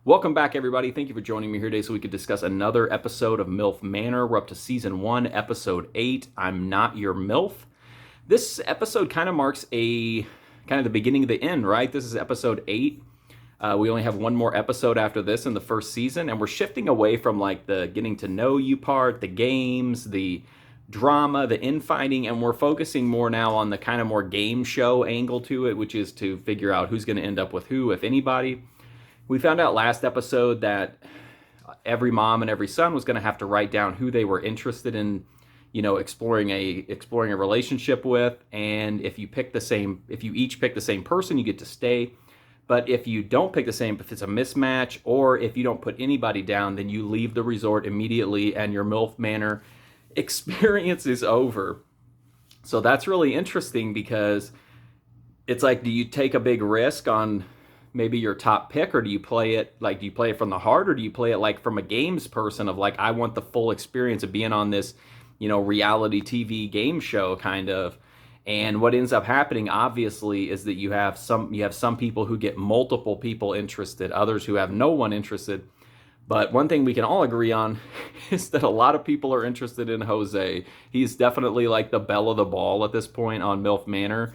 Welcome back, everybody. Thank you for joining me here today so we could discuss another episode of MILF Manor. We're up to Season 1, Episode 8, I'm Not Your MILF. This episode kind of marks the beginning of the end, right? This is Episode 8. We only have one more episode after this in the first season, and we're shifting away from like the getting to know you part, the games, the drama, the infighting, and we're focusing more now on the kind of more game show angle to it, which is to figure out who's going to end up with who, if anybody. We found out last episode that every mom and every son was going to have to write down who they were interested in, exploring a relationship with. And if you each pick the same person, you get to stay. But if you don't pick the same, if it's a mismatch, or if you don't put anybody down, then you leave the resort immediately and your MILF Manor experience is over. So that's really interesting because it's like, do you take a big risk on maybe your top pick, or do you play it from the heart, or do you play it like from a games person of like, I want the full experience of being on this, reality TV game show kind of. And what ends up happening, obviously, is that you have some people who get multiple people interested, others who have no one interested. But one thing we can all agree on is that a lot of people are interested in Jose. He's definitely like the belle of the ball at this point on MILF Manor.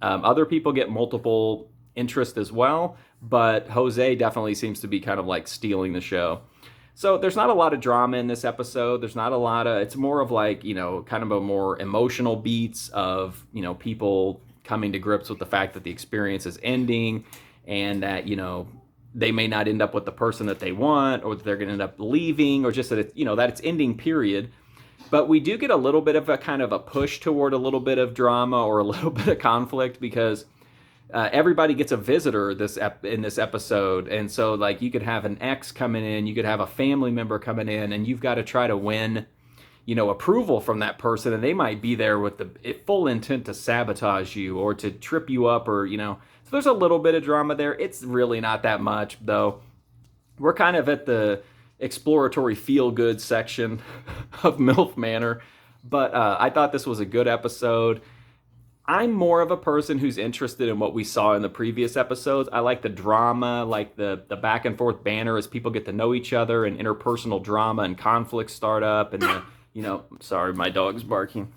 Other people get multiple interest as well, but Jose definitely seems to be kind of like stealing the show. So there's not a lot of drama in this episode. It's more of like, kind of a more emotional beats of, people coming to grips with the fact that the experience is ending and that, they may not end up with the person that they want, or that they're going to end up leaving, or just that it's ending, period. But we do get a little bit of a kind of a push toward a little bit of drama or a little bit of conflict because everybody gets a visitor in this episode. And so like you could have an ex coming in, you could have a family member coming in, and you've got to try to win, approval from that person. And they might be there with the full intent to sabotage you or to trip you up, or, so there's a little bit of drama there. It's really not that much, though. We're kind of at the exploratory feel-good section of MILF Manor. But I thought this was a good episode. I'm more of a person who's interested in what we saw in the previous episodes. I like the drama, like the back and forth banter as people get to know each other, and interpersonal drama and conflicts start up. And, sorry, my dog's barking.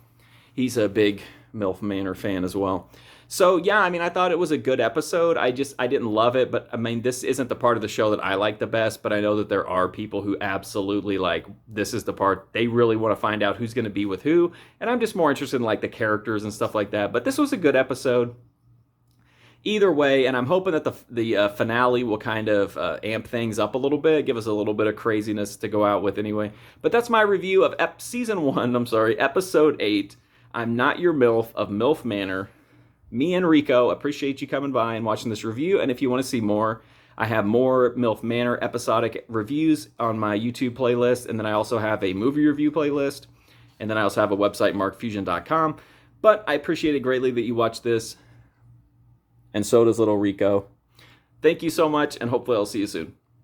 He's a big MILF Manor fan as well. So, yeah, I thought it was a good episode. I didn't love it, but, this isn't the part of the show that I like the best, but I know that there are people who absolutely, like, this is the part they really want to find out who's going to be with who, and I'm just more interested in, like, the characters and stuff like that. But this was a good episode either way, and I'm hoping that the finale will kind of amp things up a little bit, give us a little bit of craziness to go out with anyway. But that's my review of Episode 8, I'm Not Your MILF of MILF Manor. Me and Rico appreciate you coming by and watching this review. And if you want to see more, I have more MILF Manor episodic reviews on my YouTube playlist. And then I also have a movie review playlist. And then I also have a website, markfusion.com. But I appreciate it greatly that you watched this. And so does little Rico. Thank you so much, and hopefully I'll see you soon.